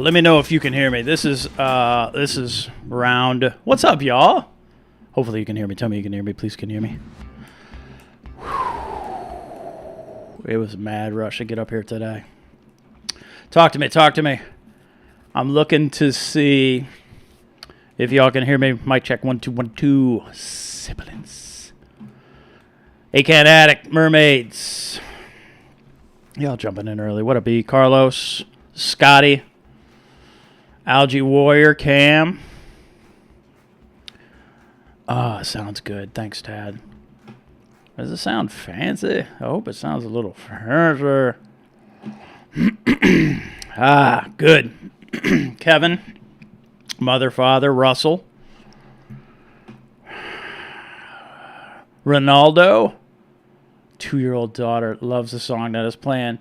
Let me know if you can hear me. This is round. What's up, y'all? Hopefully you can hear me. Tell me you can hear me. Please, can you hear me? It was a mad rush to get up here today. Talk to me. Talk to me. I'm looking to see if y'all can hear me. Mic check 1 2 1 2. Sibilance. A-Can Addict, Mermaids. Y'all jumping in early. What a B. Carlos, Scotty, Algae Warrior, Cam. Sounds good. Thanks, Tad. Does it sound fancy? I hope it sounds a little fancier. Good. Kevin, Mother, Father, Russell, Ronaldo, 2-year-old daughter, loves the song that is playing.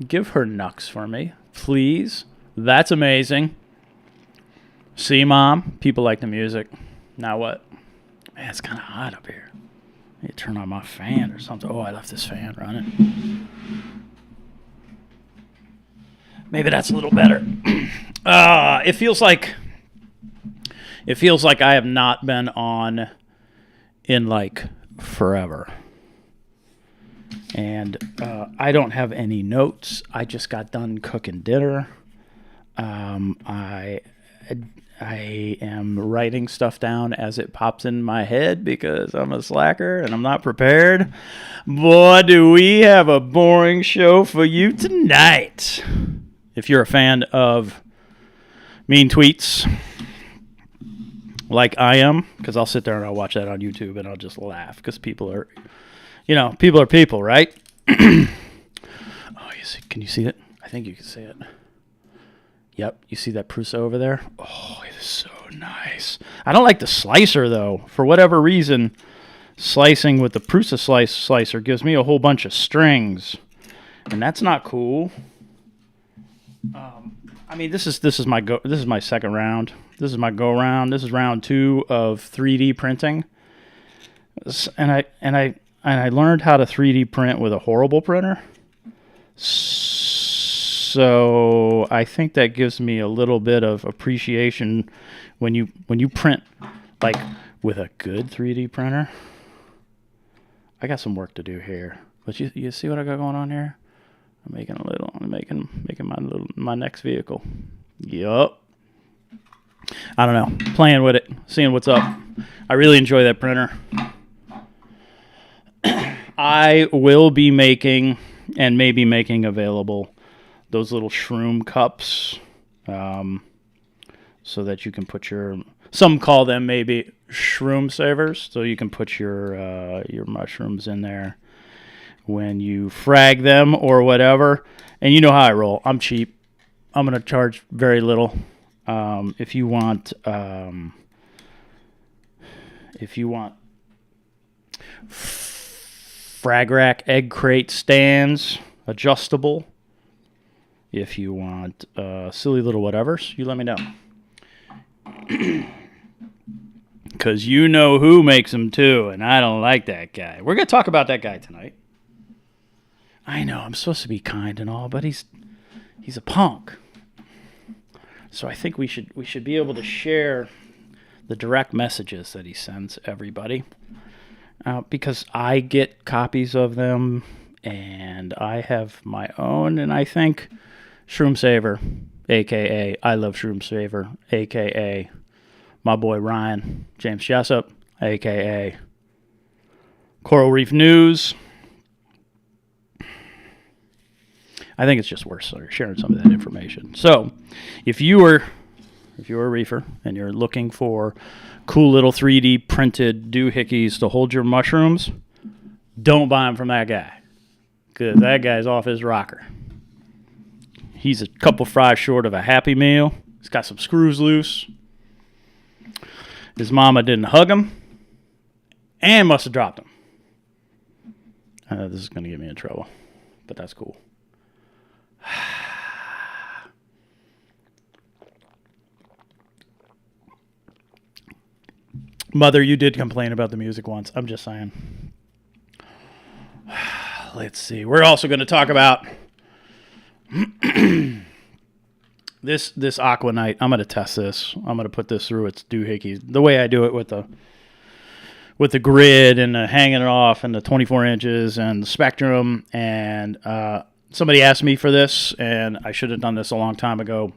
Give her Nux for me, please. That's amazing. See, Mom, people like the music. Now what? Man, it's kind of hot up here. I need to turn on my fan or something. Oh, I left this fan running. Maybe that's a little better. It feels like I have not been on in like forever. And I don't have any notes. I just got done cooking dinner. I am writing stuff down as it pops in my head because I'm a slacker and I'm not prepared. Boy, do we have a boring show for you tonight. If you're a fan of mean tweets, like I am, because I'll sit there and I'll watch that on YouTube and I'll just laugh because people are people, right? Oh, can you see it? I think you can see it. Yep, you see that Prusa over there? Oh, it is so nice. I don't like the slicer, though. For whatever reason, slicing with the Prusa slicer gives me a whole bunch of strings. And that's not cool. I mean, this is my second round. This is my go round. This is round 2 of 3D printing. And I learned how to 3D print with a horrible printer. So I think that gives me a little bit of appreciation when you print like with a good 3D printer. I got some work to do here, but you see what I got going on here? I'm making my next vehicle. Yup. I don't know. Playing with it, seeing what's up. I really enjoy that printer. I will be making and maybe making available those little shroom cups, so that you can put some call them maybe shroom savers, so you can put your mushrooms in there when you frag them or whatever. And you know how I roll. I'm cheap. I'm going to charge very little. If you want frag rack egg crate stands, adjustable. If you want silly little whatevers, you let me know. Because you know who makes them too, and I don't like that guy. We're going to talk about that guy tonight. I know, I'm supposed to be kind and all, but he's a punk. So I think we should be able to share the direct messages that he sends everybody. Because I get copies of them, and I have my own, and I think Shroom Saver, a.k.a. I Love Shroom Saver, a.k.a. my boy Ryan, James Jessup, a.k.a. Coral Reef News. I think it's just worth sharing some of that information. So, if you are a reefer and you're looking for cool little 3D printed doohickeys to hold your mushrooms, don't buy them from that guy, because that guy's off his rocker. He's a couple fries short of a Happy Meal. He's got some screws loose. His mama didn't hug him and must have dropped him. This is going to get me in trouble, but that's cool. Mother, you did complain about the music once. I'm just saying. Let's see. We're also going to talk about This Aquanite, I'm going to test this. I'm going to put this through its doohickeys. The way I do it with the grid and the hanging it off and the 24 inches and the spectrum. And somebody asked me for this, and I should have done this a long time ago.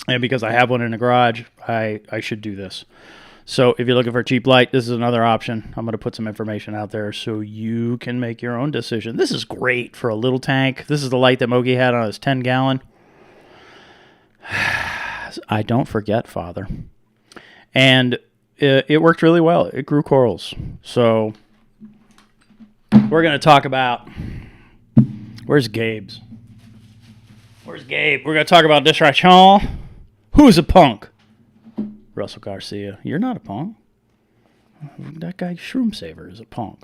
And because I have one in the garage, I should do this. So if you're looking for a cheap light, this is another option. I'm going to put some information out there so you can make your own decision. This is great for a little tank. This is the light that Mogi had on his 10-gallon. I don't forget, Father. And it worked really well. It grew corals. So we're going to talk about... Where's Gabe's? Where's Gabe? We're going to talk about distraction. Who's a punk? Russell Garcia. You're not a punk. That guy Shroom Saver is a punk.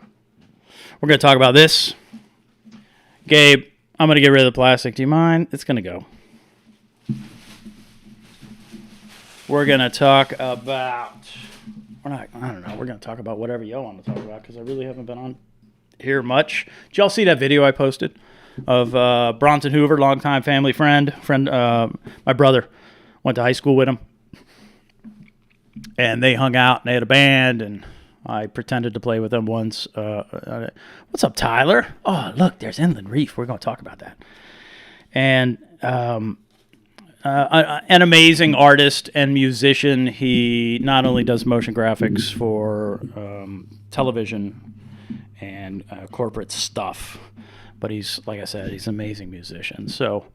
We're going to talk about this. Gabe, I'm going to get rid of the plastic. Do you mind? It's going to go. We're going to talk about... I don't know. We're going to talk about whatever y'all want to talk about because I really haven't been on here much. Did y'all see that video I posted of Bronson Hoover, longtime family friend? My brother went to high school with him. And they hung out, and they had a band, and I pretended to play with them once. What's up, Tyler? Oh, look, there's Inland Reef. We're going to talk about that. And an amazing artist and musician. He not only does motion graphics for television and corporate stuff, but he's, like I said, he's an amazing musician. So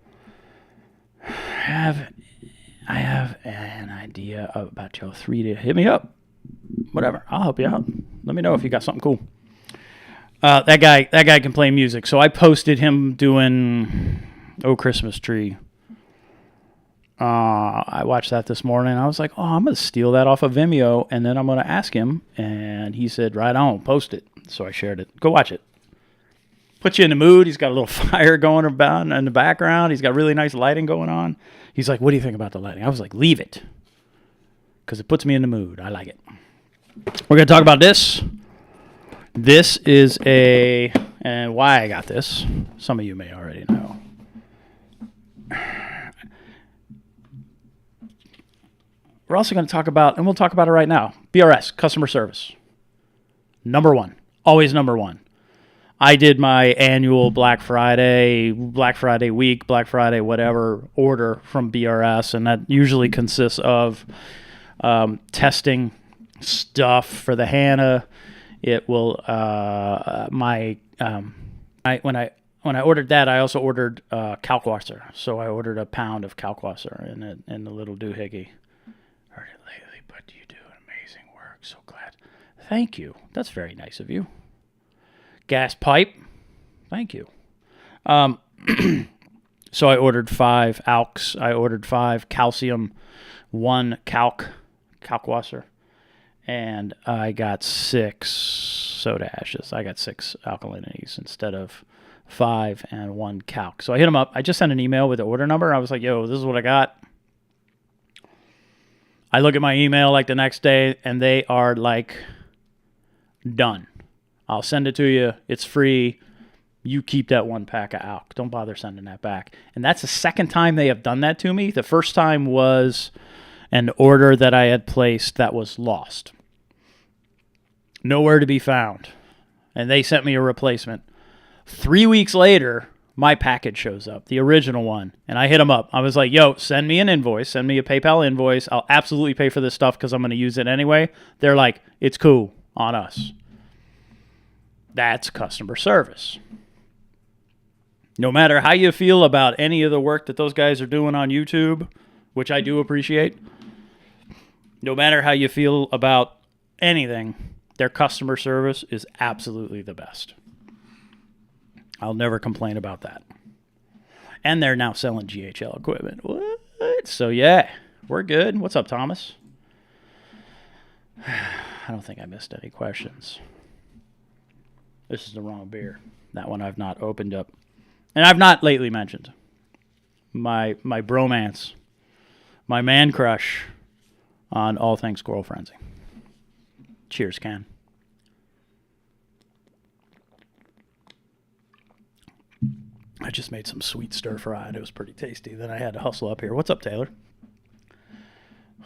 I have an idea about your 3D. Hit me up. Whatever. I'll help you out. Let me know if you got something cool. That guy can play music. So I posted him doing Oh Christmas Tree. I watched that this morning. I was like, oh, I'm going to steal that off of Vimeo, and then I'm going to ask him. And he said, right on, post it. So I shared it. Go watch it. Put you in the mood. He's got a little fire going about in the background. He's got really nice lighting going on. He's like, what do you think about the lighting? I was like, leave it. Because it puts me in the mood. I like it. We're going to talk about this. This is and why I got this. Some of you may already know. We're also going to talk about, and we'll talk about it right now, BRS, customer service. Number one. Always number one. I did my annual Black Friday week, Black Friday whatever order from BRS, and that usually consists of testing stuff for the Hannah. It will when I ordered that, I also ordered Kalkwasser. So I ordered a pound of Kalkwasser in the little doohickey. Heard it lately, but you do amazing work. So glad. Thank you. That's very nice of you. Gas pipe. Thank you. So I ordered 5 alks. I ordered 5 calcium, 1 Kalkwasser, and I got 6 soda ashes. I got 6 alkalinities instead of 5 and 1 calc. So I hit them up. I just sent an email with the order number. I was like, yo, this is what I got. I look at my email like the next day, and they are like, done. I'll send it to you. It's free. You keep that 1 pack of alk. Don't bother sending that back. And that's the second time they have done that to me. The first time was an order that I had placed that was lost. Nowhere to be found. And they sent me a replacement. 3 weeks later, my package shows up, the original one. And I hit them up. I was like, yo, send me an invoice. Send me a PayPal invoice. I'll absolutely pay for this stuff because I'm going to use it anyway. They're like, it's cool on us. That's customer service. No matter how you feel about any of the work that those guys are doing on YouTube, which I do appreciate, no matter how you feel about anything, their customer service is absolutely the best. I'll never complain about that. And they're now selling GHL equipment. What? So, yeah, we're good. What's up, Thomas? I don't think I missed any questions. This is the wrong beer. That one I've not opened up. And I've not lately mentioned my bromance, my man crush on all things Squirrel Frenzy. Cheers, Ken. just made some sweet stir fry, and it was pretty tasty. Then I had to hustle up here. What's up, Taylor?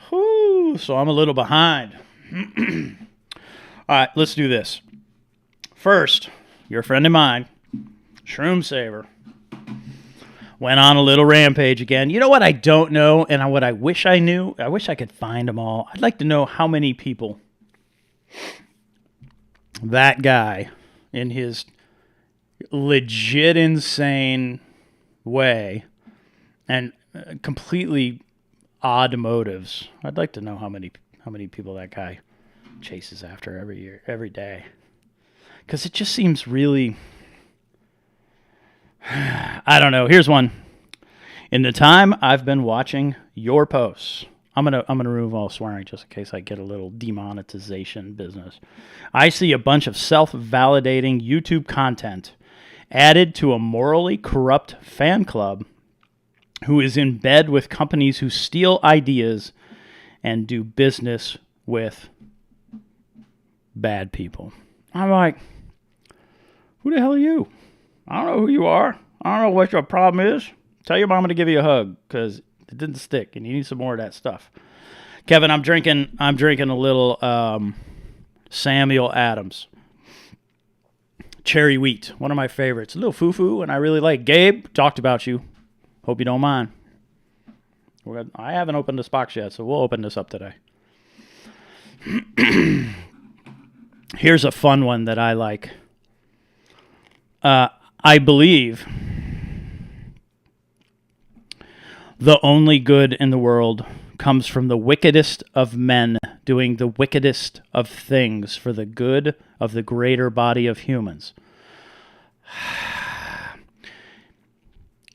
Whew, so I'm a little behind. All right, let's do this. First, your friend of mine, Shroom Saver, went on a little rampage again. You know what I don't know and what I wish I knew? I wish I could find them all. I'd like to know how many people that guy, in his legit insane way and completely odd motives, I'd like to know how many people that guy chases after every day. Because it just seems really... I don't know. Here's one. In the time I've been watching your posts, I'm gonna remove all swearing just in case I get a little demonetization business. I see a bunch of self-validating YouTube content added to a morally corrupt fan club who is in bed with companies who steal ideas and do business with bad people. I'm like, who the hell are you? I don't know who you are. I don't know what your problem is. Tell your mama to give you a hug because it didn't stick and you need some more of that stuff. Kevin, I'm drinking a little Samuel Adams. Cherry wheat, one of my favorites. A little foo-foo, and I really like. Gabe, talked about you. Hope you don't mind. I haven't opened this box yet, so we'll open this up today. Here's a fun one that I like. I believe the only good in the world comes from the wickedest of men doing the wickedest of things for the good of the greater body of humans.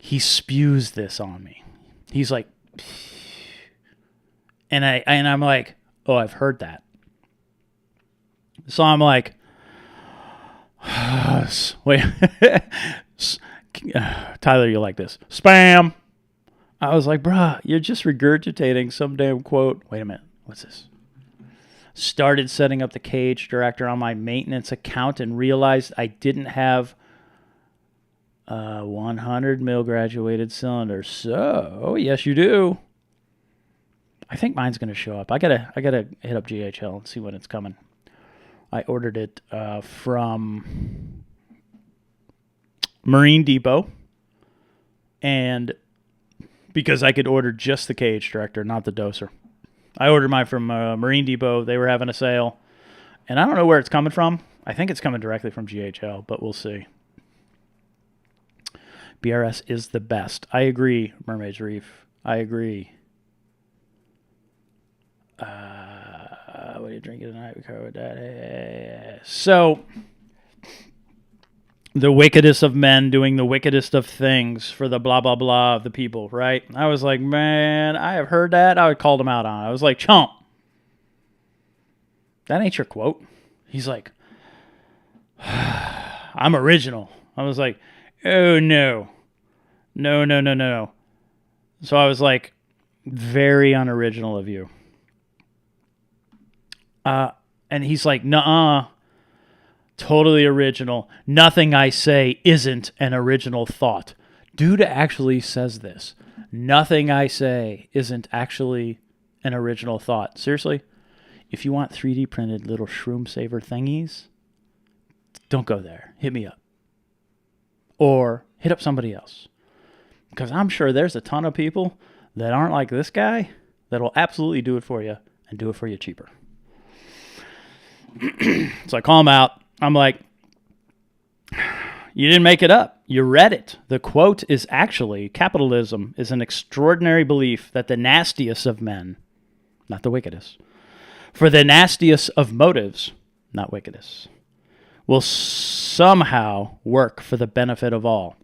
He spews this on me. He's like, and I'm like, oh, I've heard that. So I'm like, wait, Tyler, you like this? Spam. I was like, bruh, you're just regurgitating some damn quote. Wait a minute. What's this? Started setting up the cage director on my maintenance account and realized I didn't have 100 mil graduated cylinder. So, yes, you do. I think mine's going to show up. I gotta hit up GHL and see when it's coming. I ordered it from Marine Depot, and because I could order just the cage director, not the doser. I ordered mine from Marine Depot. They were having a sale, and I don't know where it's coming from. I think it's coming directly from GHL, but we'll see. BRS is the best. I agree, Mermaid's Reef. I agree. What are you drinking tonight? We covered that. Hey. So, the wickedest of men doing the wickedest of things for the blah, blah, blah of the people, right? I was like, man, I have heard that. I would call him out on it. I was like, chump. That ain't your quote. He's like, I'm original. I was like, oh, no. No. So I was like, very unoriginal of you. And he's like, nuh-uh. Totally original. Nothing I say isn't an original thought. Dude actually says this. Nothing I say isn't actually an original thought. Seriously, if you want 3D printed little Shroom Saver thingies, don't go there. Hit me up. Or hit up somebody else. Because I'm sure there's a ton of people that aren't like this guy that will absolutely do it for you and do it for you cheaper. So I call him out. I'm like, you didn't make it up. You read it. The quote is actually, capitalism is an extraordinary belief that the nastiest of men, not the wickedest, for the nastiest of motives, not wickedest, will somehow work for the benefit of all.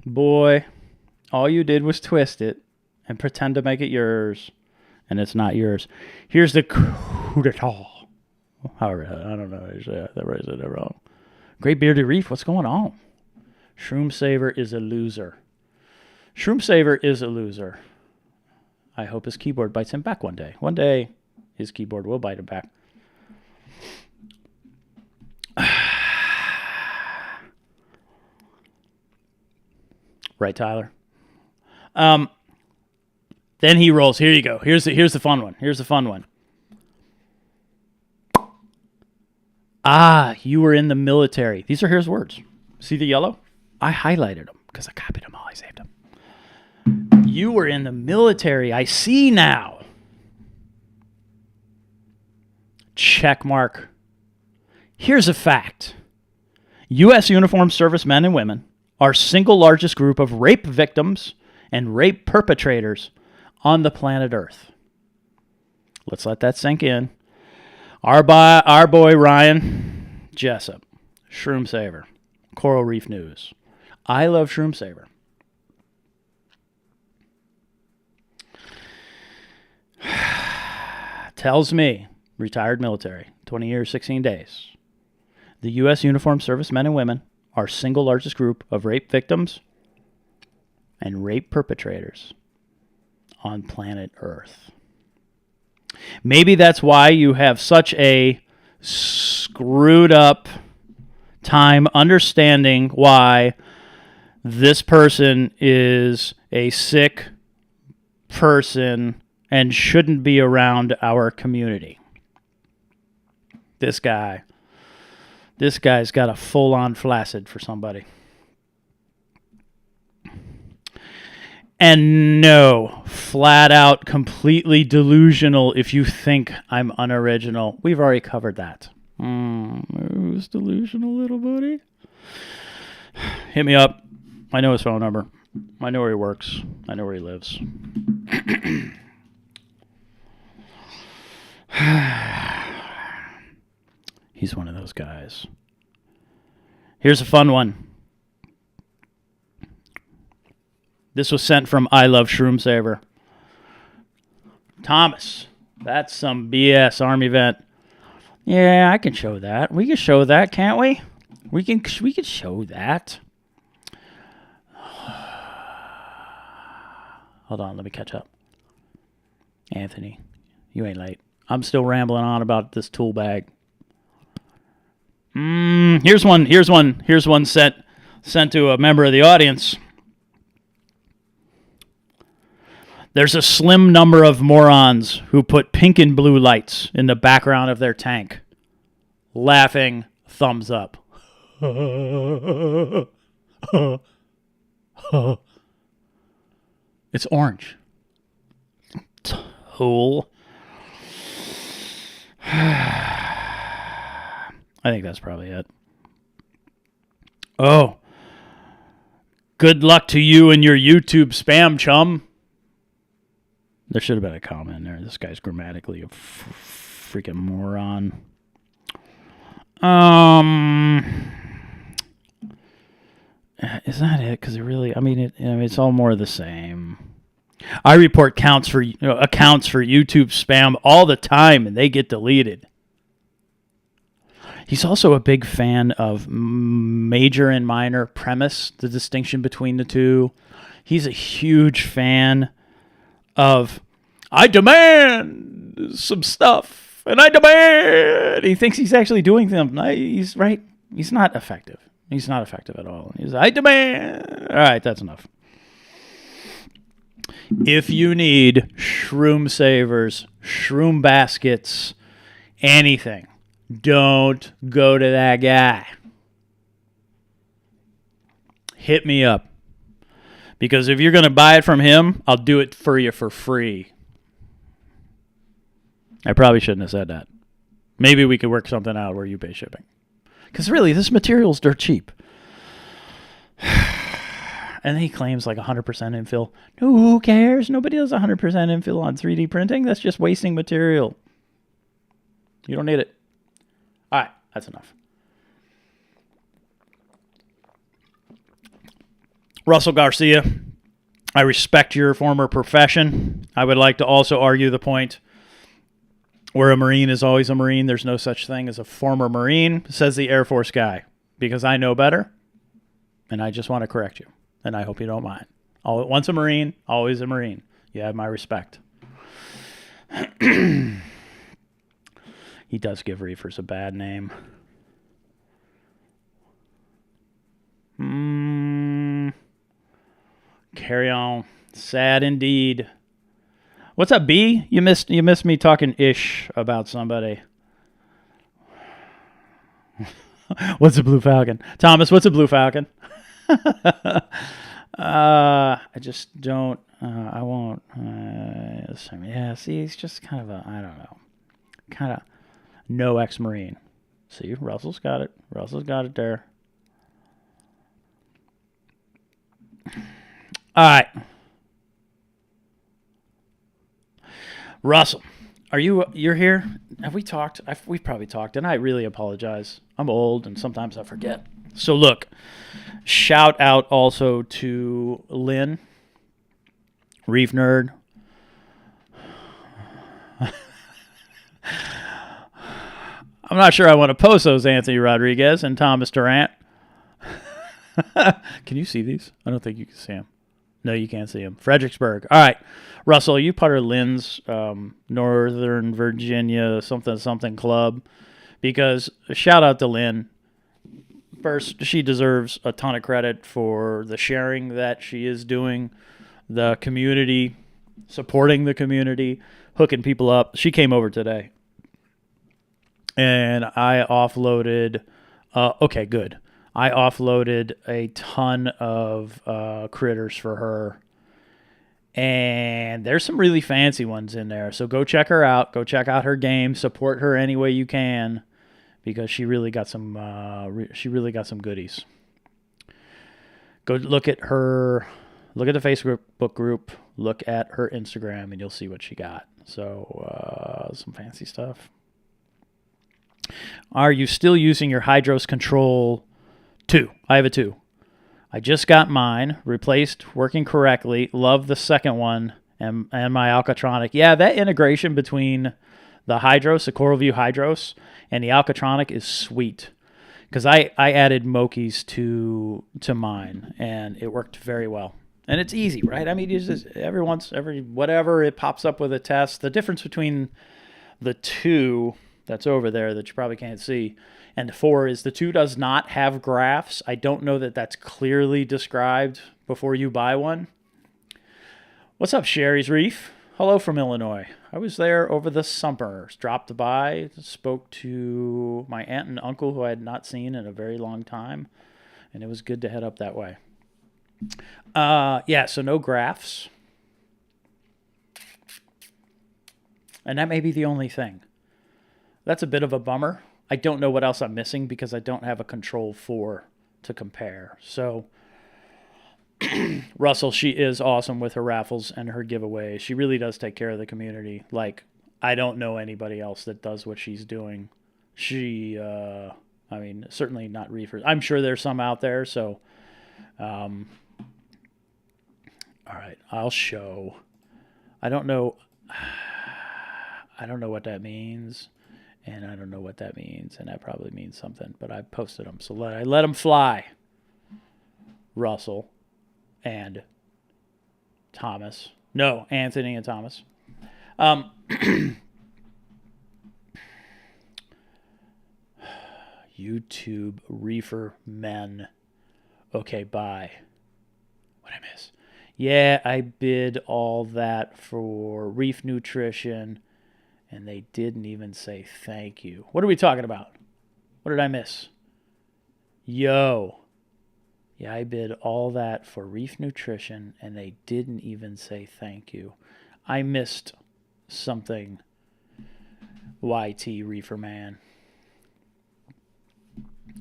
Boy, all you did was twist it and pretend to make it yours, and it's not yours. Here's the coup d'etat. However, I don't know. I said that wrong. Great Bearded Reef, what's going on? Shroom Saver is a loser. Shroom Saver is a loser. I hope his keyboard bites him back one day. One day, his keyboard will bite him back. Right, Tyler? Then he rolls. Here you go. Here's the fun one. Here's the fun one. You were in the military. These are his words. See the yellow? I highlighted them because I copied them all. I saved them. You were in the military. I see now. Check mark. Here's a fact. U.S. uniformed service men and women are single largest group of rape victims and rape perpetrators on the planet Earth. Let's let that sink in. Our boy Ryan Jessup, Shroom Saver, Coral Reef News. I love Shroom Saver. Tells me, retired military, 20 years, 16 days. The U.S. uniformed service men and women are single largest group of rape victims and rape perpetrators on planet Earth. Maybe that's why you have such a screwed up time understanding why this person is a sick person and shouldn't be around our community. This guy's got a full-on flaccid for somebody. And no, flat out, completely delusional if you think I'm unoriginal. We've already covered that. Who's delusional, little buddy? Hit me up. I know his phone number. I know where he works. I know where he lives. He's one of those guys. Here's a fun one. This was sent from I Love Shroom Saver. Thomas, that's some BS Army vet. Yeah, I can show that. We can show that, can't we? We can show that. Hold on, let me catch up. Anthony, you ain't late. I'm still rambling on about this tool bag. Here's one sent to a member of the audience. There's a slim number of morons who put pink and blue lights in the background of their tank. Laughing, thumbs up. It's orange. Tool. I think that's probably it. Oh. Good luck to you and your YouTube spam, chum. There should have been a comment in there. This guy's grammatically a freaking moron. Is that it? Because it really, it's all more of the same. I report accounts for YouTube spam all the time, and they get deleted. He's also a big fan of major and minor premise, the distinction between the two. He's a huge fan of, I demand some stuff, and I demand. He thinks he's actually doing them. He's right. He's not effective. He's not effective at all. He's, I demand. All right, that's enough. If you need shroom savers, shroom baskets, anything, don't go to that guy. Hit me up. Because if you're going to buy it from him, I'll do it for you for free. I probably shouldn't have said that. Maybe we could work something out where you pay shipping. Because really, this material's dirt cheap. And he claims like 100% infill. No, who cares? Nobody does 100% infill on 3D printing. That's just wasting material. You don't need it. All right, that's enough. Russell Garcia, I respect your former profession. I would like to also argue the point where a Marine is always a Marine. There's no such thing as a former Marine, says the Air Force guy, because I know better, and I just want to correct you, and I hope you don't mind. Once a Marine, always a Marine. You have my respect. He does give reefers a bad name. carry on. Sad indeed. What's up, B? You missed me talking ish about somebody. What's a blue falcon? Thomas, what's a blue falcon? I just don't. I won't. Yeah, see, he's just kind of a, I don't know, kind of no ex-Marine. See, Russell's got it. Russell's got it there. All right. Russell, you're here? Have we talked? We've probably talked, and I really apologize. I'm old, and sometimes I forget. So look, shout out also to Lynn, Reef Nerd. I'm not sure I want to post those, Anthony Rodriguez and Thomas Durant. Can you see these? I don't think you can see them. No, you can't see them. Fredericksburg. All right. Russell, you part of Lynn's Northern Virginia something club, because shout out to Lynn. First, she deserves a ton of credit for the sharing that she is doing, the community, supporting the community, hooking people up. She came over today, and I offloaded. Okay, good. I offloaded a ton of critters for her, and there's some really fancy ones in there. So go check her out. Go check out her game. Support her any way you can, because she really got some. She really got some goodies. Go look at her. Look at the Facebook group. Look at her Instagram, and you'll see what she got. So some fancy stuff. Are you still using your Hydros Control 2? I have a 2. I just got mine replaced, working correctly. Love the second one and my Alcatronic. Yeah, that integration between the Hydros, the CoralView Hydros, and the Alcatronic is sweet. Because I added Mokies to mine, and it worked very well. And it's easy, right? I mean, you just every whatever it pops up with a test. The difference between the 2 that's over there that you probably can't see and the 4 is the 2 does not have graphs. I don't know that that's clearly described before you buy one. What's up, Sherry's Reef? Hello from Illinois. I was there over the summer. Dropped by, spoke to my aunt and uncle who I had not seen in a very long time, and it was good to head up that way. Yeah, so no graphs. And that may be the only thing. That's a bit of a bummer. I don't know what else I'm missing because I don't have a Control 4 to compare. So, Russell, she is awesome with her raffles and her giveaways. She really does take care of the community. Like, I don't know anybody else that does what she's doing. She, I mean, certainly not reefers. I'm sure there's some out there. So, all right, I'll show. I don't know what that means. And I don't know what that means, and that probably means something. But I posted them, so I let them fly. Russell and Thomas. No, Anthony and Thomas. YouTube reefer men. Okay, bye. What'd I miss? Yeah, I bid all that for Reef Nutrition. And they didn't even say thank you. What are we talking about? What did I miss? Yo. Yeah, I bid all that for Reef Nutrition, and they didn't even say thank you. I missed something. YT Reefer Man.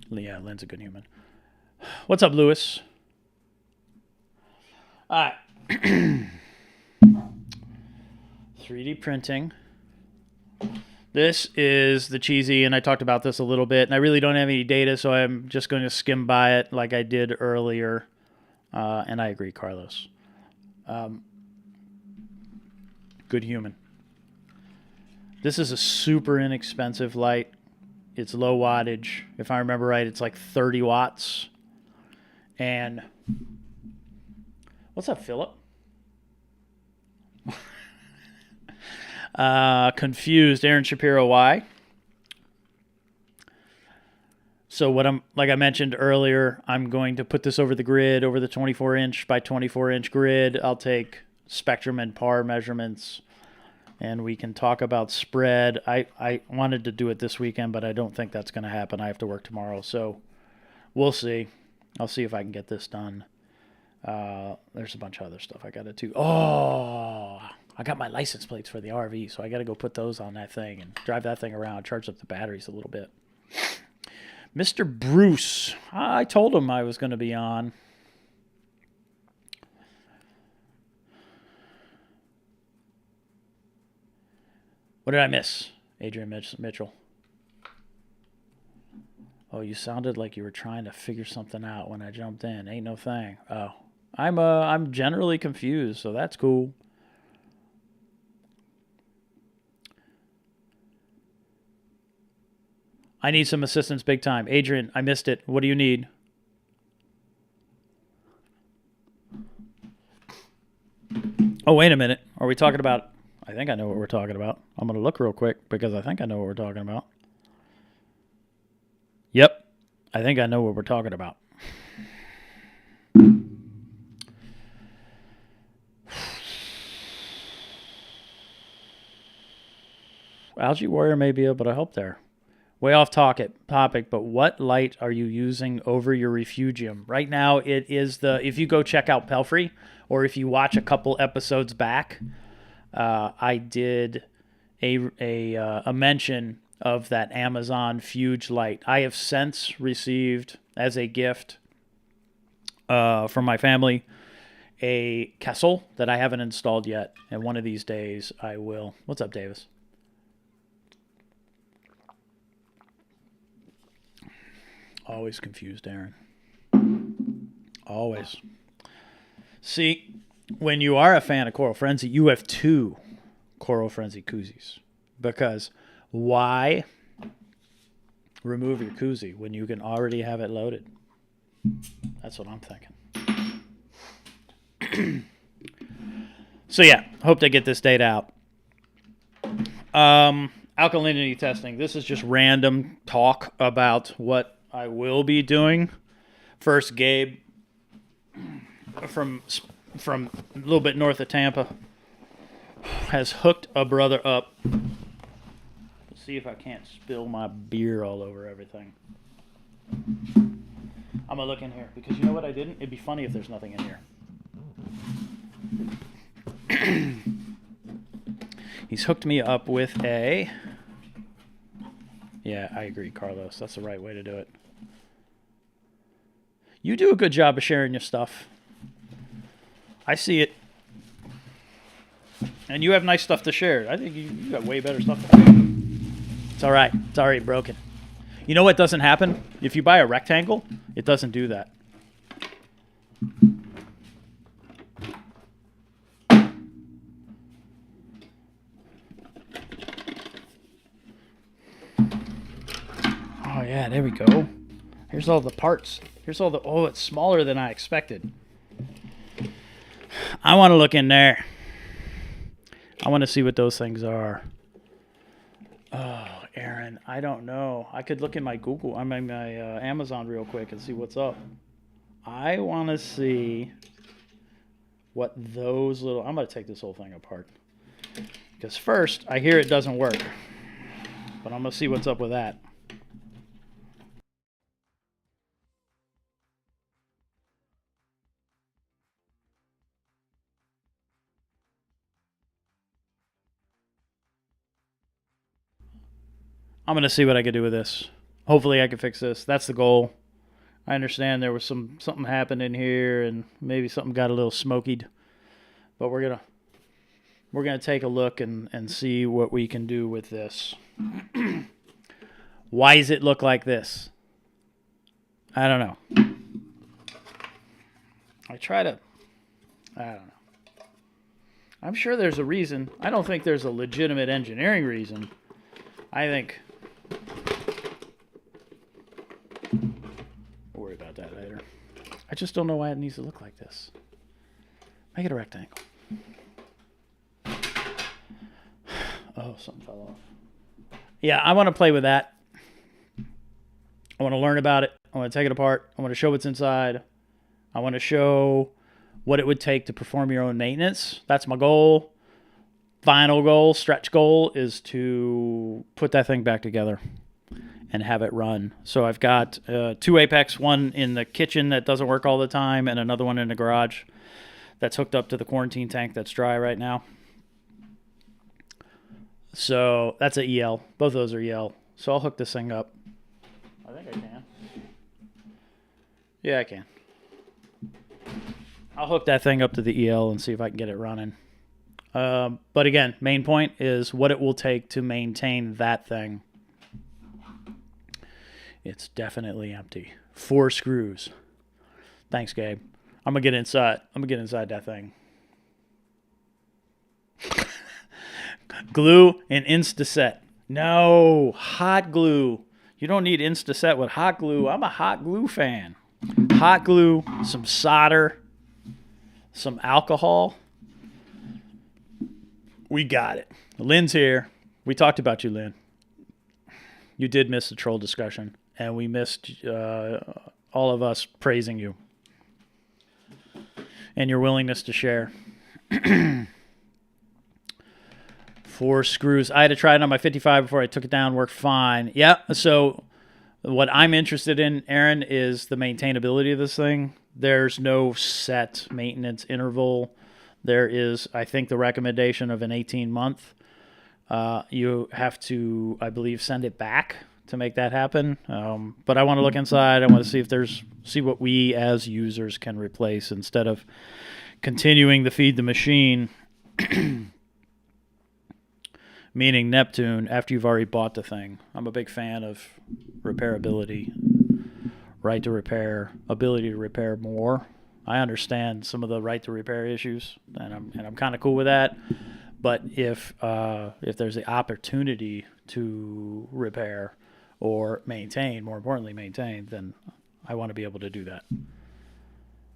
Yeah, Lynn's a good human. What's up, Lewis? All right. 3D printing. This is the cheesy, and I talked about this a little bit, and I really don't have any data, so I'm just going to skim by it like I did earlier. And I agree, Carlos. Good human. This is a super inexpensive light. It's low wattage. If I remember right, it's like 30 watts. And what's up, Philip? Confused. Aaron Shapiro, why? So like I mentioned earlier, I'm going to put this over the grid, over the 24-inch by 24-inch grid. I'll take spectrum and par measurements, and we can talk about spread. I wanted to do it this weekend, but I don't think that's going to happen. I have to work tomorrow, so we'll see. I'll see if I can get this done. There's a bunch of other stuff I got to do. Oh, I got my license plates for the RV, so I got to go put those on that thing and drive that thing around, charge up the batteries a little bit. Mr. Bruce, I told him I was going to be on. What did I miss? Adrian Mitchell. Oh, you sounded like you were trying to figure something out when I jumped in. Ain't no thing. Oh, I'm generally confused, so that's cool. I need some assistance big time. Adrian, I missed it. What do you need? Oh, wait a minute. Are we talking about... I think I know what we're talking about. I'm going to look real quick because I think I know what we're talking about. Yep. I think I know what we're talking about. Algae Warrior may be able to help there. Way off topic, but what light are you using over your refugium? Right now, it is if you go check out Pelfrey, or if you watch a couple episodes back, I did a mention of that Amazon Fuge light. I have since received as a gift from my family a Kessel that I haven't installed yet, and one of these days I will. What's up, Davis? Always confused, Aaron. Always. See, when you are a fan of Coral Frenzy, you have two Coral Frenzy koozies. Because why remove your koozie when you can already have it loaded? That's what I'm thinking. So yeah, hope to get this data out. Alkalinity testing. This is just random talk about what I will be doing. First, Gabe from a little bit north of Tampa has hooked a brother up. Let's see if I can't spill my beer all over everything. I'm gonna look in here because you know what I didn't? It'd be funny if there's nothing in here. He's hooked me up with a... Yeah, I agree, Carlos. That's the right way to do it. You do a good job of sharing your stuff. I see it. And you have nice stuff to share. I think you got way better stuff to share. It's all right. It's already broken. You know what doesn't happen? If you buy a rectangle, it doesn't do that. Oh, yeah, there we go. Here's all the parts. Here's all the... Oh, it's smaller than I expected. I want to look in there. I want to see what those things are. Oh, Aaron, I don't know. I could look in my Google... I mean, my Amazon real quick and see what's up. I want to see what those little... I'm going to take this whole thing apart. Because first, I hear it doesn't work. But I'm going to see what's up with that. I'm going to see what I can do with this. Hopefully I can fix this. That's the goal. I understand there was something happened in here and maybe something got a little smokied. But we're going to take a look and see what we can do with this. Why does it look like this? I don't know. I don't know. I'm sure there's a reason. I don't think there's a legitimate engineering reason. I think... We'll worry about that later. I just don't know why it needs to look like this. Make it a rectangle. Oh, something fell off. Yeah, I want to play with that. I want to learn about it. I want to take it apart. I want to show what's inside. I want to show what it would take to perform your own maintenance. That's my goal. Final goal, stretch goal, is to put that thing back together and have it run. So I've got 2 Apex, one in the kitchen that doesn't work all the time, and another one in the garage that's hooked up to the quarantine tank that's dry right now. So that's an EL. Both of those are EL. So I'll hook this thing up. I think I can. Yeah, I can. I'll hook that thing up to the EL and see if I can get it running. But again, main point is what it will take to maintain that thing. It's definitely empty. 4 screws. Thanks, Gabe. I'm gonna get inside. I'm gonna get inside that thing. Glue and Instaset. No, hot glue. You don't need Instaset with hot glue. I'm a hot glue fan. Hot glue, some solder, some alcohol. We got it. Lynn's here. We talked about you, Lynn. You did miss the troll discussion, and we missed all of us praising you and your willingness to share. 4 screws. I had to try it on my 55 before I took it down. Worked fine. Yeah, so what I'm interested in, Aaron, is the maintainability of this thing. There's no set maintenance interval. There is, I think, the recommendation of an 18-month. You have to, I believe, send it back to make that happen. But I want to look inside. I want to see what we as users can replace instead of continuing to feed the machine. Meaning Neptune, after you've already bought the thing. I'm a big fan of repairability, right to repair, ability to repair more. I understand some of the right to repair issues, and I'm kind of cool with that. But if there's the opportunity to repair or maintain, more importantly maintain, then I want to be able to do that.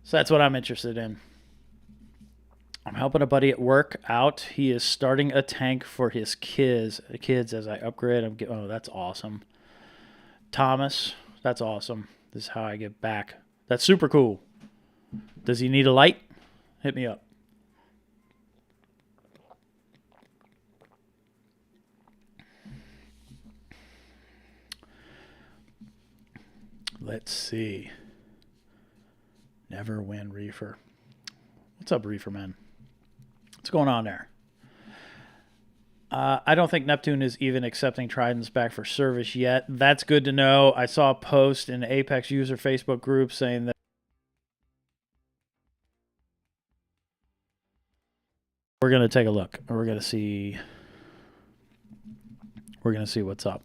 So that's what I'm interested in. I'm helping a buddy at work out. He is starting a tank for his kids as I upgrade. Oh, that's awesome. Thomas, that's awesome. This is how I get back. That's super cool. Does he need a light? Hit me up. Let's see. Never win reefer. What's up, reefer man? What's going on there? I don't think Neptune is even accepting Tridents back for service yet. That's good to know. I saw a post in the Apex user Facebook group saying that we're going to take a look. We're going to see what's up.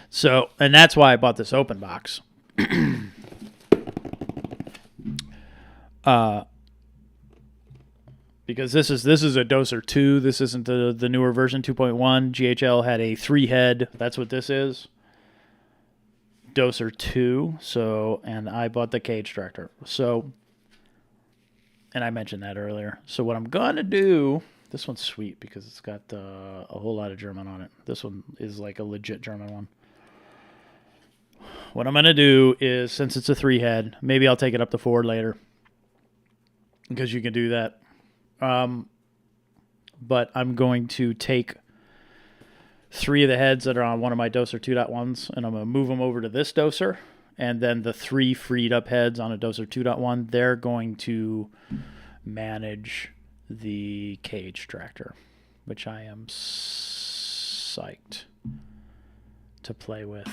So, and that's why I bought this open box. Because this is a Doser 2. This isn't the newer version, 2.1. GHL had a 3-head. That's what this is. Doser 2. So, and I bought the cage director. So, and I mentioned that earlier. So what I'm going to do, this one's sweet because it's got a whole lot of German on it. This one is like a legit German one. What I'm going to do is, since it's a 3-head, maybe I'll take it up to 4 later. Because you can do that. But I'm going to take 3 of the heads that are on one of my Doser 2.1s, and I'm going to move them over to this Doser. And then the 3 freed up heads on a Doser 2.1, they're going to manage the cage tractor, which I am psyched to play with.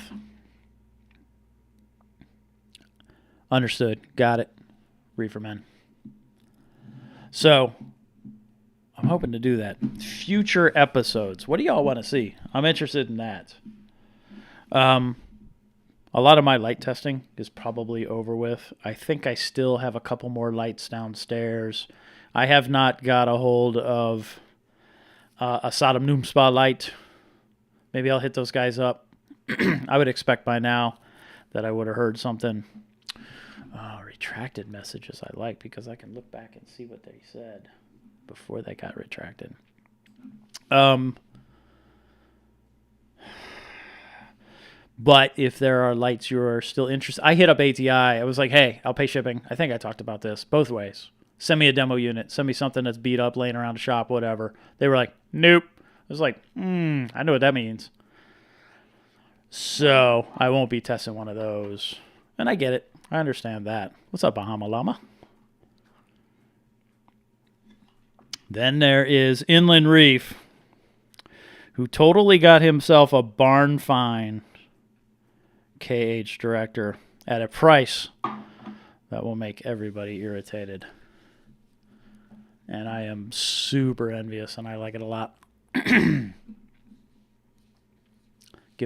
Understood. Got it. Reefer men. So, I'm hoping to do that. Future episodes. What do y'all want to see? I'm interested in that. A lot of my light testing is probably over with. I think I still have a couple more lights downstairs. I have not got a hold of a Sodom Noom Spa light. Maybe I'll hit those guys up. I would expect by now that I would have heard something. Retracted messages I like because I can look back and see what they said before they got retracted. But if there are lights you're still interested, I hit up ATI. I was like, hey, I'll pay shipping. I think I talked about this both ways. Send me a demo unit. Send me something that's beat up, laying around the shop, whatever. They were like, nope. I was like, I know what that means. So I won't be testing one of those. And I get it. I understand that. What's up, Bahama Llama? Then there is Inland Reef, who totally got himself a barn fine KH director at a price that will make everybody irritated. And I am super envious, and I like it a lot. Giving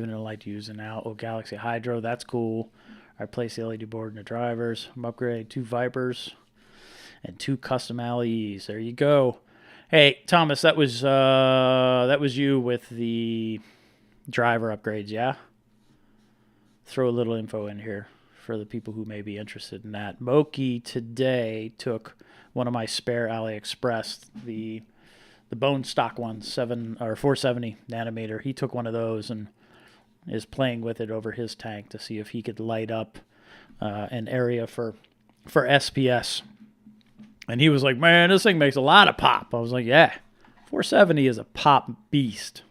it a light to use now. Oh, Galaxy Hydro, that's cool. I replaced the LED board in the drivers. I'm upgrading 2 Vipers and 2 custom LEs. There you go. Hey, Thomas, that was you with the driver upgrades, yeah? Throw a little info in here for the people who may be interested in that. Moki today took one of my spare AliExpress, the bone stock one, 470 nanometer. He took one of those and is playing with it over his tank to see if he could light up an area for SPS. And he was like, man, this thing makes a lot of pop. I was like, yeah, 470 is a pop beast.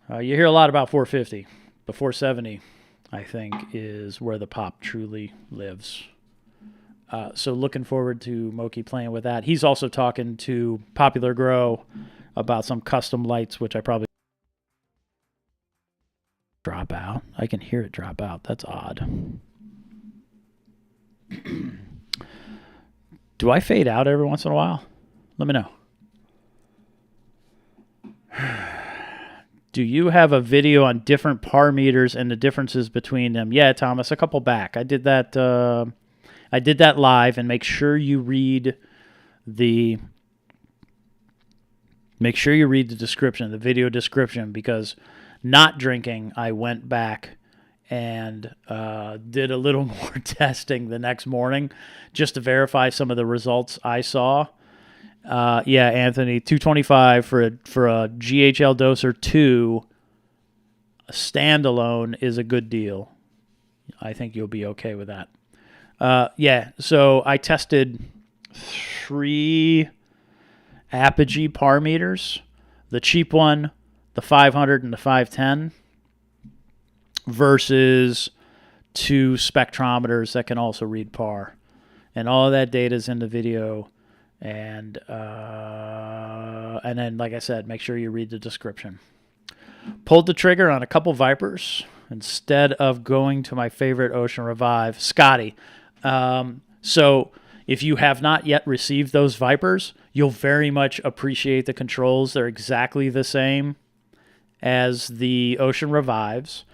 You hear a lot about 450, but 470, I think, is where the pop truly lives. So looking forward to Moki playing with that. He's also talking to Popular Grow about some custom lights, which I probably drop out. I can hear it drop out. That's odd. Do I fade out every once in a while? Let me know. Do you have a video on different par meters and the differences between them? Yeah, Thomas, a couple back. I did that live, and make sure you read the description, the video description, because not drinking, I went back and did a little more testing the next morning just to verify some of the results I saw. Yeah, Anthony, 225 for a GHL Doser 2 standalone is a good deal. I think you'll be okay with that. Yeah, so I tested 3 Apogee par meters, the cheap one, the 500 and the 510, versus 2 spectrometers that can also read par. And all of that data is in the video. And then, like I said, make sure you read the description. Pulled the trigger on a couple Vipers instead of going to my favorite Ocean Revive, Scotty. So if you have not yet received those Vipers, you'll very much appreciate the controls. They're exactly the same as the Ocean Revives.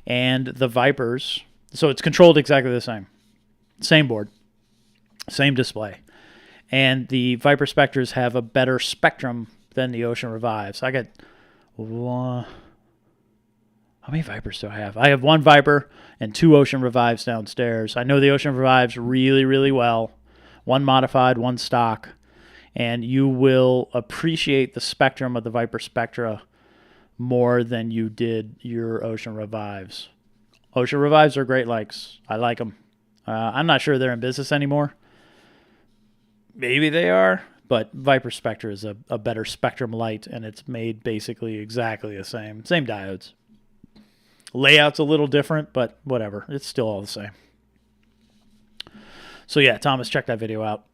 And the Vipers, so it's controlled exactly the same. Same board, same display. And the Viper Spectres have a better spectrum than the Ocean Revives. I got how many Vipers do I have? I have 1 Viper and 2 Ocean Revives downstairs. I know the Ocean Revives really, really well. 1 modified, 1 stock. And you will appreciate the spectrum of the Viper Spectra more than you did your Ocean Revives. Ocean Revives are great lights. I like them. I'm not sure they're in business anymore. Maybe they are, but Viper Spectra is a better spectrum light, and it's made basically exactly the same. Same diodes. Layout's a little different, but whatever. It's still all the same. So yeah, Thomas, check that video out.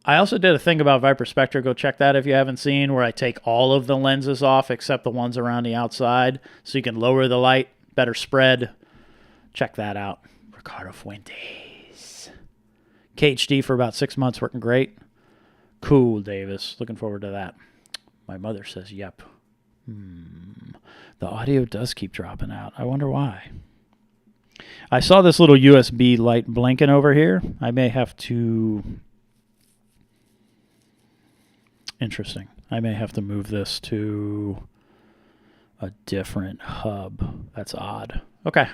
I also did a thing about Viper Spectra. Go check that if you haven't seen, where I take all of the lenses off except the ones around the outside so you can lower the light, better spread. Check that out. Ricardo Fuentes. KHD for about 6 months, working great. Cool, Davis. Looking forward to that. My mother says, yep. The audio does keep dropping out. I wonder why. I saw this little USB light blinking over here. I may have to... Interesting. I may have to move this to a different hub. That's odd. Okay.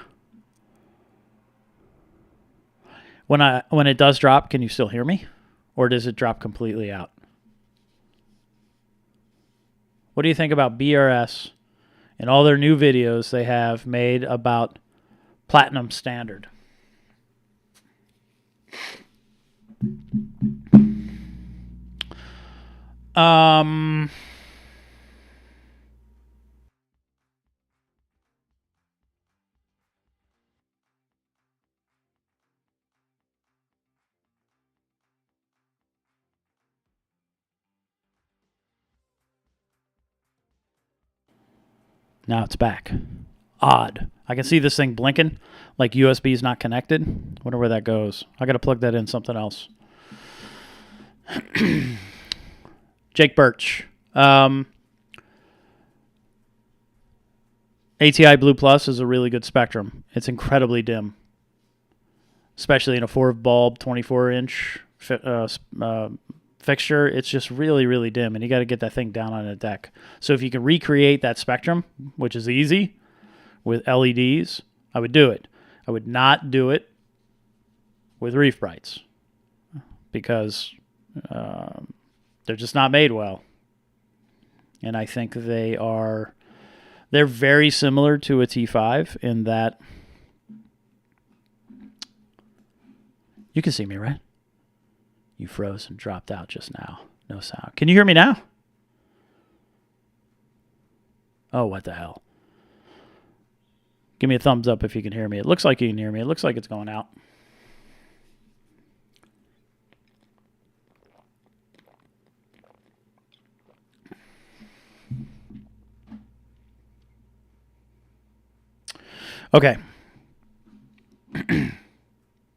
When it does drop, can you still hear me? Or does it drop completely out? What do you think about BRS and all their new videos they have made about platinum standard? Now it's back. Odd. I can see this thing blinking like USB is not connected. Wonder where that goes. I got to plug that in something else. Jake Birch. ATI Blue Plus is a really good spectrum. It's incredibly dim, especially in a 4-bulb, 24-inch fixture. It's just really, really dim, and you got to get that thing down on a deck. So if you can recreate that spectrum, which is easy, with LEDs, I would do it. I would not do it with Reef Brights because they're just not made well. And I think they're very similar to a T5 in that you can see me, right? You froze and dropped out just now. No sound. Can you hear me now? Oh, what the hell? Give me a thumbs up if you can hear me. It looks like you can hear me. It looks like it's going out. Okay.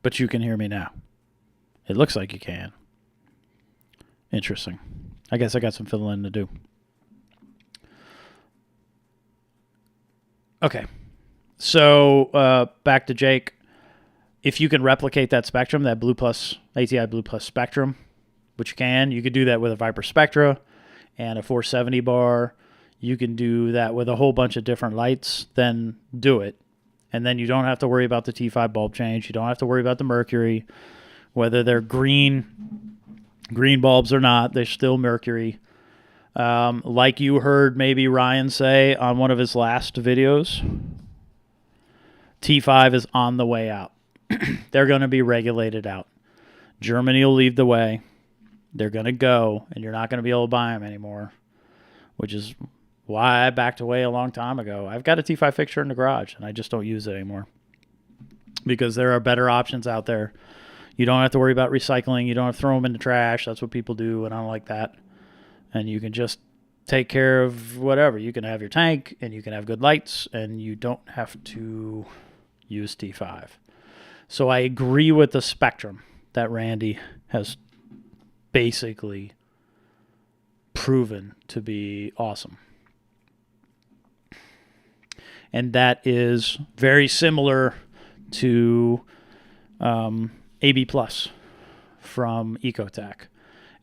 But you can hear me now. It looks like you can. Interesting. I guess I got some filling in to do. Okay. So back to Jake. If you can replicate that spectrum, that Blue Plus, ATI Blue Plus spectrum, which you can, you could do that with a Viper Spectra and a 470 bar. You can do that with a whole bunch of different lights. Then do it. And then you don't have to worry about the T5 bulb change. You don't have to worry about the mercury, whether they're green bulbs or not. They're still mercury. Like you heard maybe Ryan say on one of his last videos, T5 is on the way out. They're going to be regulated out. Germany will lead the way. They're going to go, and you're not going to be able to buy them anymore, which is why I backed away a long time ago. I've got a T5 fixture in the garage, and I just don't use it anymore because there are better options out there. You don't have to worry about recycling. You don't have to throw them in the trash. That's what people do, and I don't like that. And you can just take care of whatever. You can have your tank, and you can have good lights, and you don't have to use T5. So I agree with the spectrum that Randy has basically proven to be awesome. And that is very similar to AB Plus from Ecotech.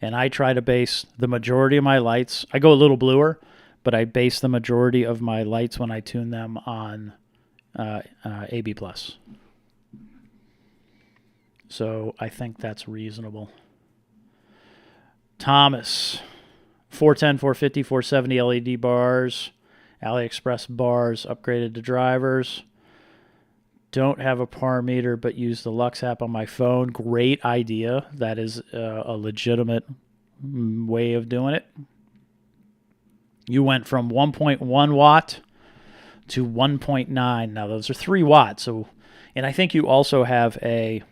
And I try to base the majority of my lights. I go a little bluer, but I base the majority of my lights when I tune them on AB Plus. So I think that's reasonable. Thomas, 410, 450, 470 LED bars. AliExpress bars upgraded to drivers. Don't have a par meter, but use the Lux app on my phone. Great idea. That is a legitimate way of doing it. You went from 1.1 watt to 1.9. Now those are 3 watts. So, and I think you also have a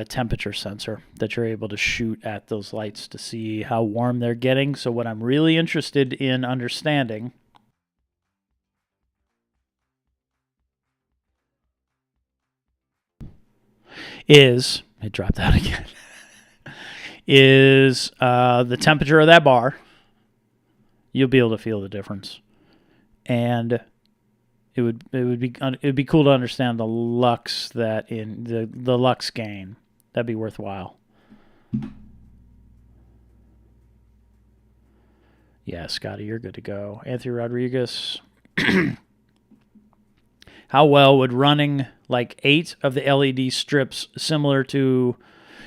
temperature sensor that you're able to shoot at those lights to see how warm they're getting. So what I'm really interested in understanding is, it dropped out again, is the temperature of that bar. You'll be able to feel the difference. And it would be cool to understand the lux that in the lux gain. That'd be worthwhile. Yeah, Scotty, you're good to go. Anthony Rodriguez. How well would running like 8 of the LED strips similar to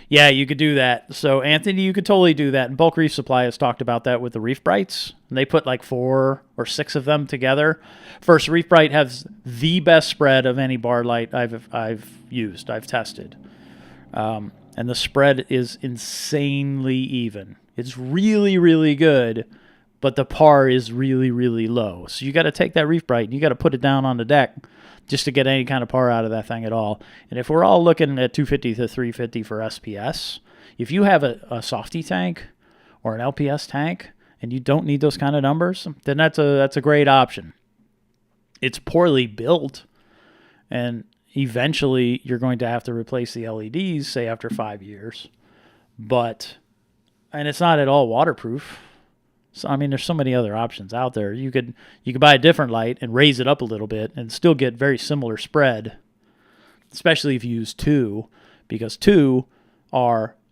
Yeah, you could do that. So, Anthony, you could totally do that. And Bulk Reef Supply has talked about that with the Reef Brights. And they put like 4 or 6 of them together. First, Reef Bright has the best spread of any bar light I've used, I've tested. And the spread is insanely even. It's really, really good, but the par is really, really low. So you got to take that Reef Bright and you got to put it down on the deck just to get any kind of par out of that thing at all. And if we're all looking at 250 to 350 for SPS, if you have a softy tank or an LPS tank and you don't need those kind of numbers, then that's a great option. It's poorly built, and eventually you're going to have to replace the LEDs, say after 5 years. And it's not at all waterproof. So, I mean, there's so many other options out there. You could buy a different light and raise it up a little bit and still get very similar spread, especially if you use 2, because 2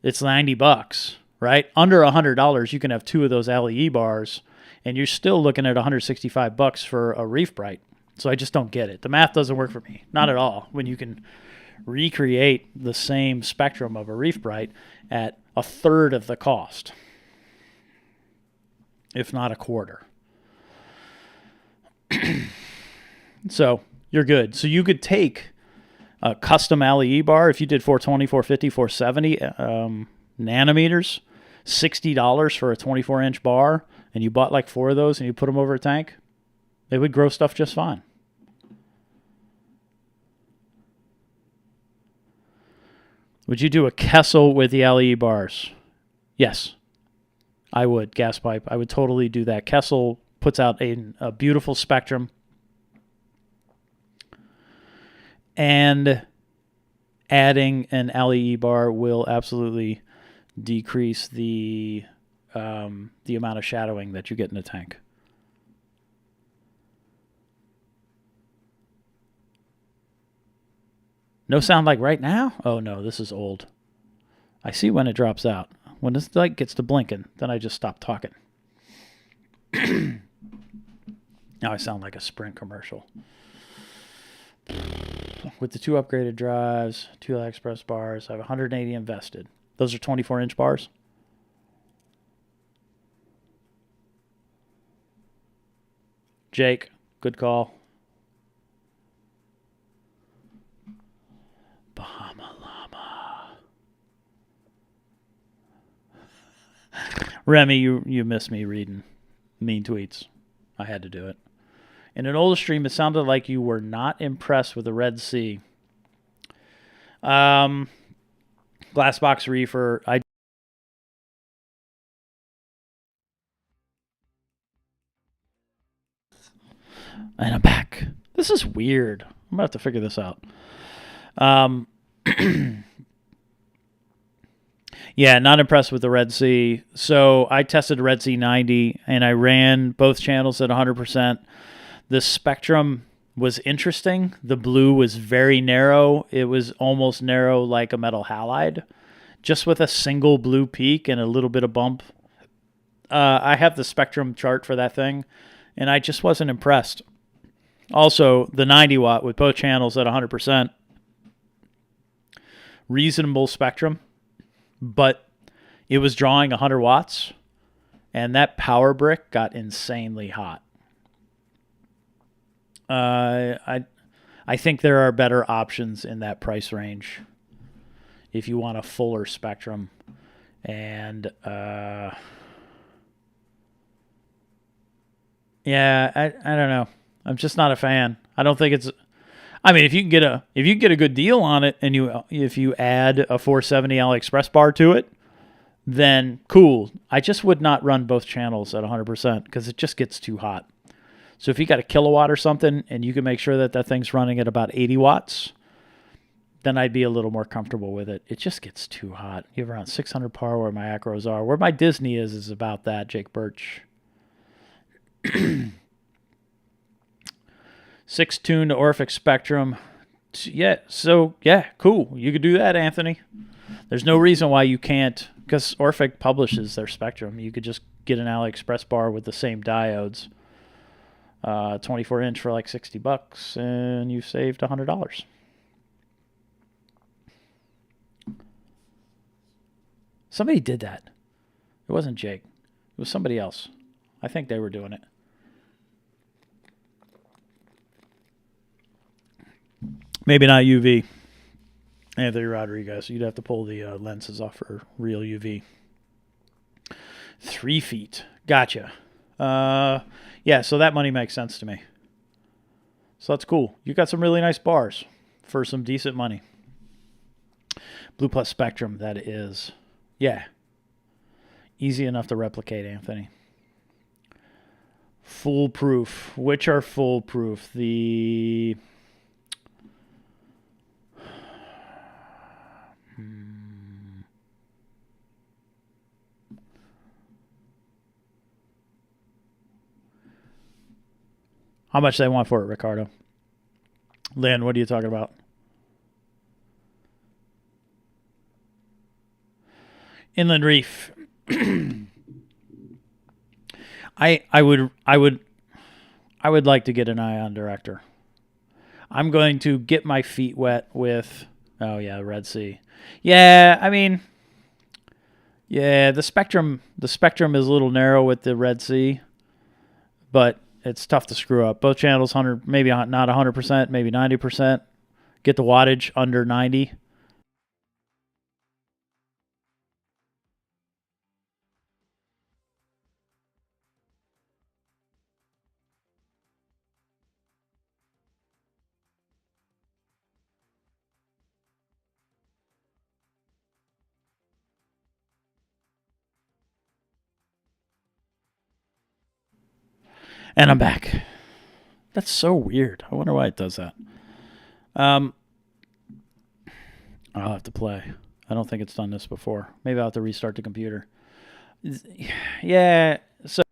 it's $90, right? Under $100, you can have 2 of those LEE bars, and you're still looking at $165 for a Reef Bright. So I just don't get it. The math doesn't work for me, not at all. When you can recreate the same spectrum of a Reef Bright at a third of the cost, if not a quarter. So you're good. So you could take a custom LEE bar if you did 420, 450, 470 nanometers, $60 for a 24-inch bar, and you bought like 4 of those and you put them over a tank, they would grow stuff just fine. Would you do a Kessel with the LEE bars? Yes. I would. Gas pipe. I would totally do that. Kessel puts out a beautiful spectrum. And adding an LEE bar will absolutely decrease the amount of shadowing that you get in the tank. No sound like right now? Oh, no, this is old. I see when it drops out. When this light gets to blinking, then I just stop talking. Now I sound like a Sprint commercial. With the 2 upgraded drives, 2 Express bars, I have 180 invested. Those are 24-inch bars? Jake, good call. Bahama Llama. Remy, you missed me reading mean tweets. I had to do it. In an older stream, it sounded like you were not impressed with the Red Sea. Glassbox Reefer, and I'm back. This is weird. I'm going to have to figure this out. Yeah, not impressed with the Red Sea. So I tested the Red Sea 90, and I ran both channels at 100%. The spectrum was interesting. The blue was very narrow. It was almost narrow like a metal halide, just with a single blue peak and a little bit of bump. I have the spectrum chart for that thing, and I just wasn't impressed. Also, the 90 watt with both channels at 100%. Reasonable spectrum, but it was drawing 100 watts, and that power brick got insanely hot. I think there are better options in that price range if you want a fuller spectrum. And yeah, I don't know. I'm just not a fan. I don't think it's. I mean, if you can get a good deal on it, and if you add a 470 AliExpress bar to it, then cool. I just would not run both channels at 100% because it just gets too hot. So if you got a kilowatt or something, and you can make sure that that thing's running at about 80 watts, then I'd be a little more comfortable with it. It just gets too hot. You have around 600 par where my acros are. Where my Disney is about that, Jake Birch. 6-tuned Orphic Spectrum. Yeah, so, yeah, cool. You could do that, Anthony. There's no reason why you can't, because Orphic publishes their spectrum. You could just get an AliExpress bar with the same diodes. 24-inch for like $60, and you saved $100. Somebody did that. It wasn't Jake. It was somebody else. I think they were doing it. Maybe not UV. Anthony Rodriguez. You'd have to pull the lenses off for real UV. 3 feet. Gotcha. Yeah, so that money makes sense to me. So that's cool. You got some really nice bars for some decent money. Blue Plus Spectrum, that is. Yeah. Easy enough to replicate, Anthony. Foolproof. Which are foolproof? The... How much they want for it, Ricardo? Lynn, what are you talking about? Inland Reef. I would like to get an ion director. I'm going to get my feet wet with Red Sea. Yeah, I mean, yeah, the spectrum is a little narrow with the Red Sea, but it's tough to screw up. Both channels 100, maybe not 100%, maybe 90%. Get the wattage under 90. And I'm back. That's so weird. I wonder why it does that. I'll have to play. I don't think it's done this before. Maybe I'll have to restart the computer. Yeah, so...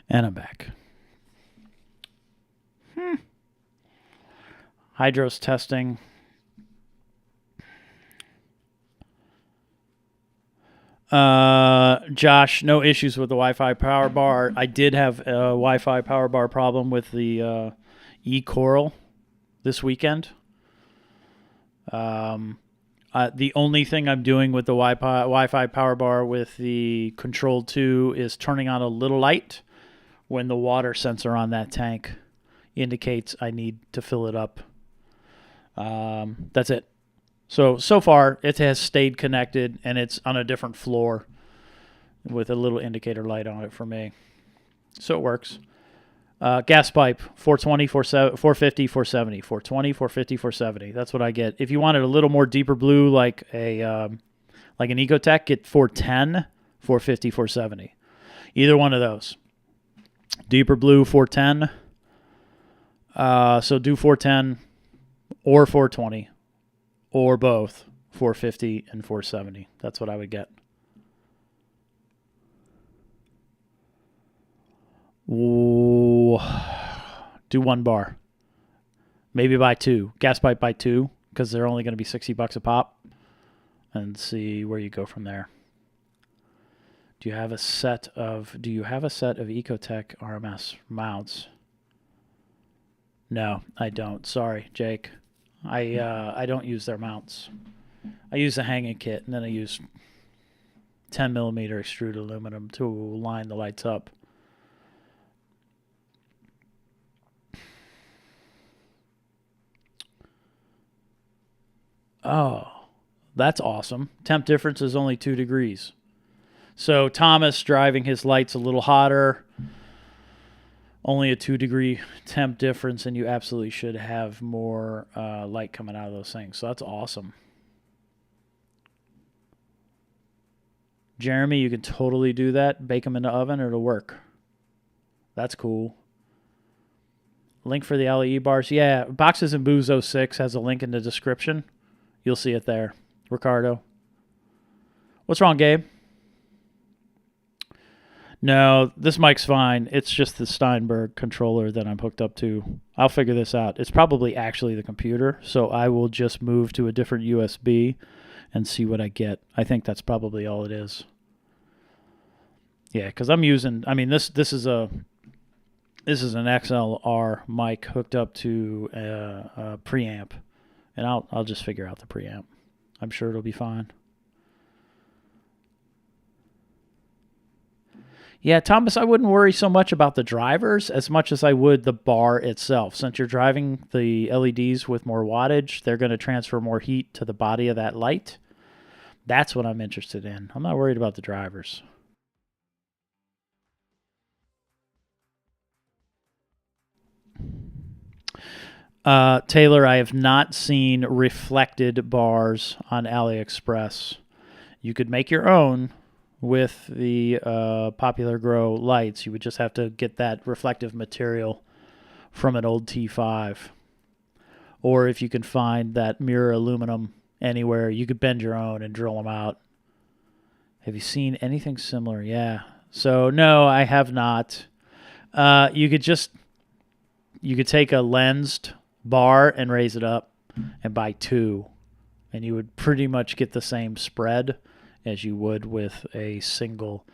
And I'm back. Hydros testing. Josh, no issues with the Wi-Fi power bar. I did have a Wi-Fi power bar problem with the eCoral this weekend. The only thing I'm doing with the Wi-Fi power bar with the Control 2 is turning on a little light when the water sensor on that tank indicates I need to fill it up. That's it. So far, it has stayed connected, and it's on a different floor with a little indicator light on it for me. So it works. Gas pipe, 420, 450, 470. 420, 450, 470. That's what I get. If you wanted a little more deeper blue, like an Ecotech, get 410, 450, 470. Either one of those. Deeper blue, 410. So do 410 or 420 or both, 450 and 470. That's what I would get. Ooh, do 1 bar. Maybe buy 2. Gas pipe buy 2 because they're only going to be $60 a pop, and see where you go from there. Do you have a set of Ecotech RMS mounts? No, I don't. Sorry, Jake. I don't use their mounts. I use the hanging kit, and then I use 10 millimeter extruded aluminum to line the lights up. Oh, that's awesome. Temp difference is only 2 degrees. So Thomas driving his lights a little hotter. Only a 2 degree temp difference, and you absolutely should have more light coming out of those things. So that's awesome. Jeremy, you can totally do that. Bake them in the oven, or it'll work. That's cool. Link for the LE bars. Yeah, Boxes and Booze 06 has a link in the description. You'll see it there. Ricardo. What's wrong, Gabe? No, this mic's fine. It's just the Steinberg controller that I'm hooked up to. I'll figure this out. It's probably actually the computer, so I will just move to a different USB and see what I get. I think that's probably all it is. Yeah, because I'm using. I mean, this is an XLR mic hooked up to a preamp, and I'll just figure out the preamp. I'm sure it'll be fine. Yeah, Thomas, I wouldn't worry so much about the drivers as much as I would the bar itself. Since you're driving the LEDs with more wattage, they're going to transfer more heat to the body of that light. That's what I'm interested in. I'm not worried about the drivers. Taylor, I have not seen reflected bars on AliExpress. You could make your own with the Popular Grow lights. You would just have to get that reflective material from an old T5. Or if you can find that mirror aluminum anywhere, you could bend your own and drill them out. Have you seen anything similar? Yeah. So, no, I have not. You could take a lensed bar and raise it up and buy two. And you would pretty much get the same spread as you would with a single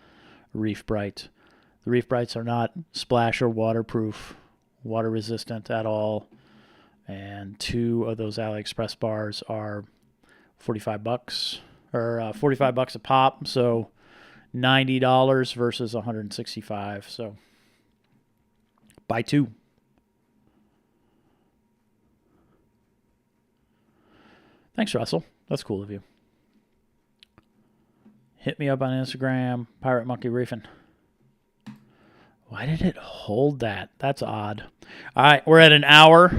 Reef Bright. The Reef Brights are not splash or waterproof, water resistant at all. And two of those AliExpress bars are $45 or $45 a pop. So $90 versus $165. So buy two. Thanks, Russell. That's cool of you. Hit me up on Instagram, Pirate Monkey Reefing. Why did it hold that? That's odd. All right, we're at an hour.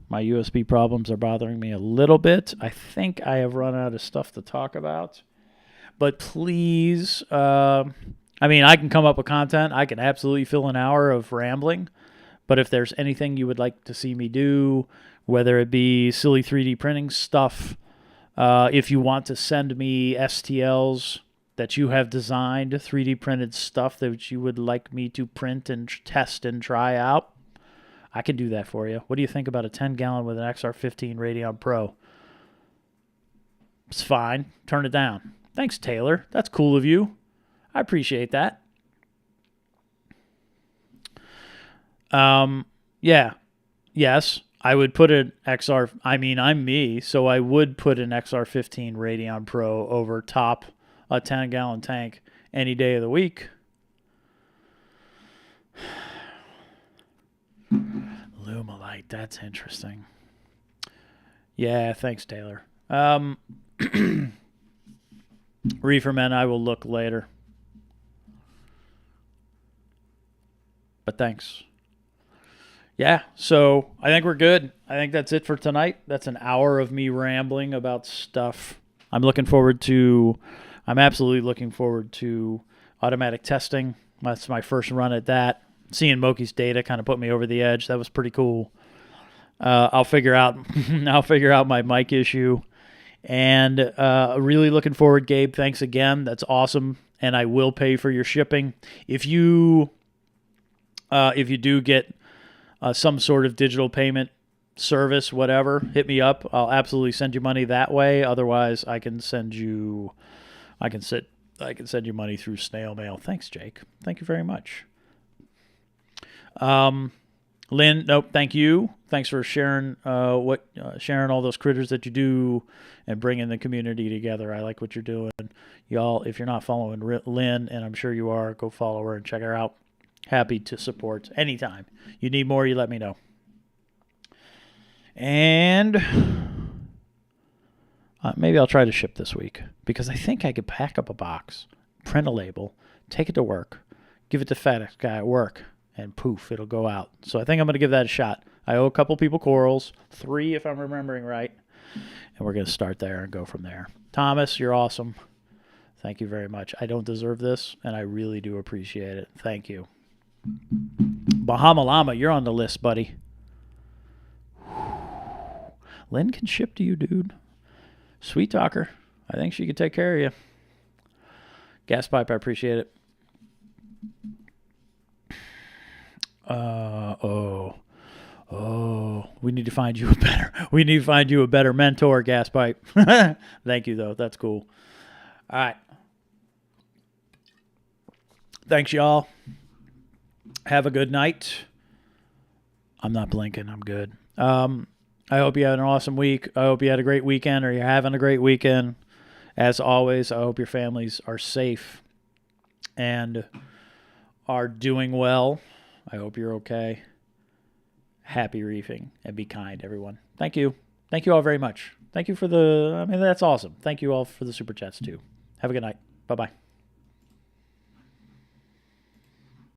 My USB problems are bothering me a little bit. I think I have run out of stuff to talk about. But please, I can come up with content. I can absolutely fill an hour of rambling. But if there's anything you would like to see me do, whether it be silly 3D printing stuff, if you want to send me STLs that you have designed, 3D printed stuff that you would like me to print and test and try out, I can do that for you. What do you think about a 10-gallon with an XR15 Radeon Pro? It's fine. Turn it down. Thanks, Taylor. That's cool of you. I appreciate that. Yeah. Yes, I would put an XR... I'm me, so I would put an XR15 Radeon Pro over top a 10-gallon tank any day of the week. Lumalite, that's interesting. Yeah, thanks, Taylor. Reeferman, I will look later. But thanks. Yeah, so I think we're good. I think that's it for tonight. That's an hour of me rambling about stuff. I'm absolutely looking forward to automatic testing. That's my first run at that. Seeing Moki's data kind of put me over the edge. That was pretty cool. I'll figure out my mic issue. And really looking forward, Gabe. Thanks again. That's awesome. And I will pay for your shipping. If you do get some sort of digital payment service, whatever, hit me up. I'll absolutely send you money that way. Otherwise, I can send you money through snail mail. Thanks, Jake. Thank you very much. Lynn, nope, thank you. Thanks for sharing sharing all those critters that you do and bringing the community together. I like what you're doing. Y'all, if you're not following Lynn, and I'm sure you are, go follow her and check her out. Happy to support anytime. You need more, you let me know. And maybe I'll try to ship this week because I think I could pack up a box, print a label, take it to work, give it to FedEx guy at work, and poof, it'll go out. So I think I'm going to give that a shot. I owe a couple people corals, 3 if I'm remembering right, and we're going to start there and go from there. Thomas, you're awesome. Thank you very much. I don't deserve this, and I really do appreciate it. Thank you. Bahama Llama, you're on the list, buddy. Lynn can ship to you, dude. Sweet talker. I think she could take care of you. Gas pipe, I appreciate it. We need to find you a better mentor, gas pipe. Thank you though. That's cool. All right. Thanks, y'all. Have a good night. I'm not blinking. I'm good. I hope you had an awesome week. I hope you had a great weekend, or you're having a great weekend. As always, I hope your families are safe and are doing well. I hope you're okay. Happy reefing, and be kind, everyone. Thank you. Thank you all very much. Thank you for that's awesome. Thank you all for the super chats, too. Have a good night. Bye-bye.